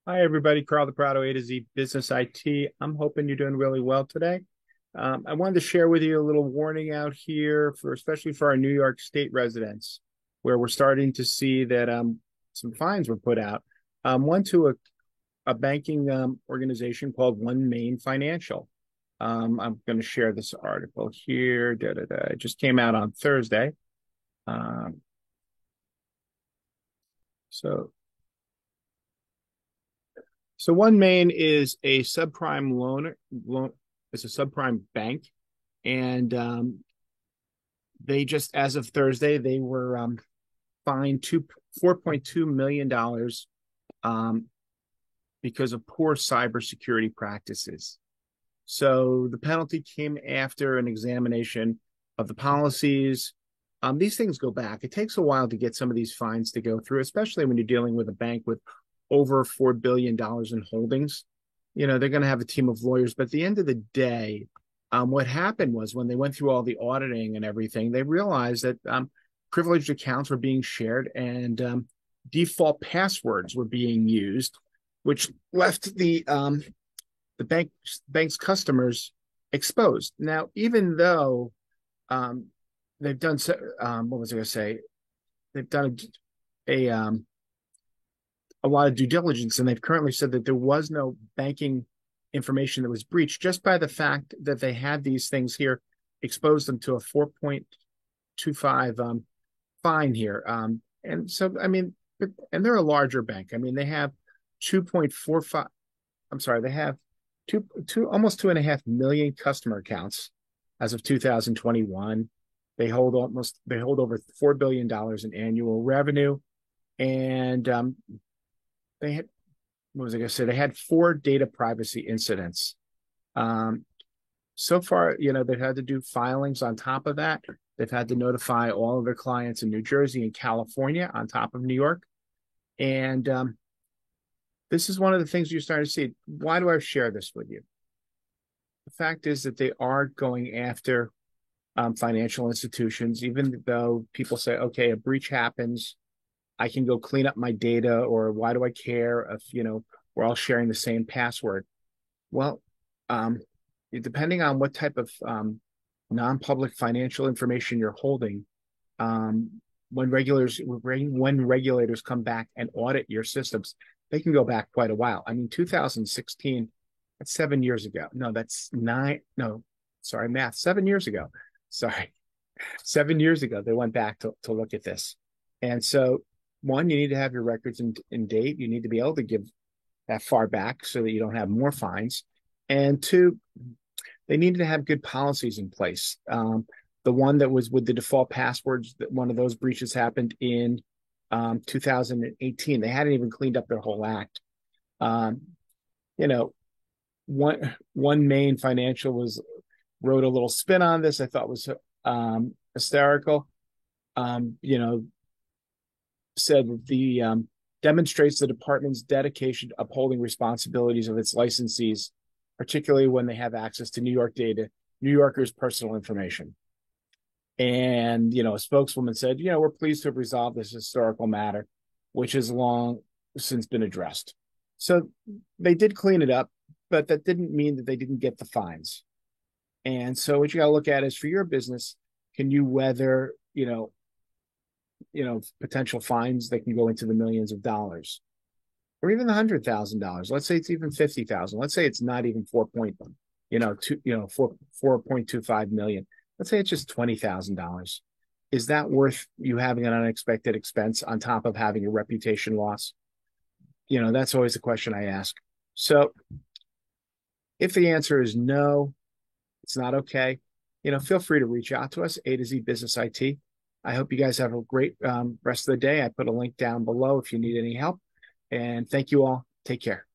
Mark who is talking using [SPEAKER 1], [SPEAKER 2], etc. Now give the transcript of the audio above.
[SPEAKER 1] Hi, everybody. Carl the Prado, A to Z Business IT. I'm hoping you're doing really well today. I wanted to share with you a little warning out here for, especially for our New York State residents, where we're starting to see that some fines were put out. One to a banking organization called One Main Financial. I'm going to share this article here. It just came out on Thursday. Um, so So One Main is a subprime loan. It's a subprime bank, and they just, as of Thursday, they were fined $4.2 million um, because of poor cybersecurity practices. So the penalty came after an examination of the policies. These things go back. It takes a while to get some of these fines to go through, especially when you're dealing with a bank with over $4 billion in holdings. They're going to have a team of lawyers. But at the end of the day, what happened was when they went through all the auditing and everything, they realized that privileged accounts were being shared and default passwords were being used, which left the bank's customers exposed. Now, even though um, they've done what was I going to say? They've done a lot of due diligence, and they've currently said that there was no banking information that was breached. Just by the fact that they had these things here, exposed them to a 4.25 fine here. And so, I mean, and they're a larger bank. I mean, they have 2.45. I'm sorry, they have almost 2.5 million customer accounts as of 2021. They hold over $4 billion in annual revenue, and they had, what was I going to say? They had 4 data privacy incidents. Um, so far, they've had to do filings on top of that. They've had to notify all of their clients in New Jersey and California on top of New York. And this is one of the things you're starting to see. Why do I share this with you? The fact is that they are going after financial institutions, even though people say, okay, a breach happens, I can go clean up my data, or why do I care if, we're all sharing the same password? Well, um, depending on what type of non-public financial information you're holding, when regulators come back and audit your systems, they can go back quite a while. I mean, 2016, that's 7 years ago. No, that's nine. No, sorry, math. 7 years ago. Sorry, 7 years ago, they went back to look at this. And so, one, you need to have your records in date. You need to be able to give that far back so that you don't have more fines. And two, they needed to have good policies in place. The one that was with the default passwords, that one of those breaches happened in 2018. They hadn't even cleaned up their whole act. Um, you know, one main financial wrote a little spin on this. I thought was hysterical. You know, said the demonstrates the department's dedication to upholding responsibilities of its licensees, particularly when they have access to New York data, New Yorkers' personal information. And, a spokeswoman said, we're pleased to have resolved this historical matter, which has long since been addressed. So they did clean it up, but that didn't mean that they didn't get the fines. And so what you got to look at is, for your business, can you weather, potential fines that can go into the millions of dollars, or even $100,000. Let's say it's even 50,000. Let's say it's not even 4.25 million. Let's say it's just $20,000. Is that worth you having an unexpected expense on top of having a reputation loss? That's always the question I ask. So if the answer is no, it's not okay, feel free to reach out to us, A to Z Business IT. I hope you guys have a great rest of the day. I put a link down below if you need any help. And thank you all. Take care.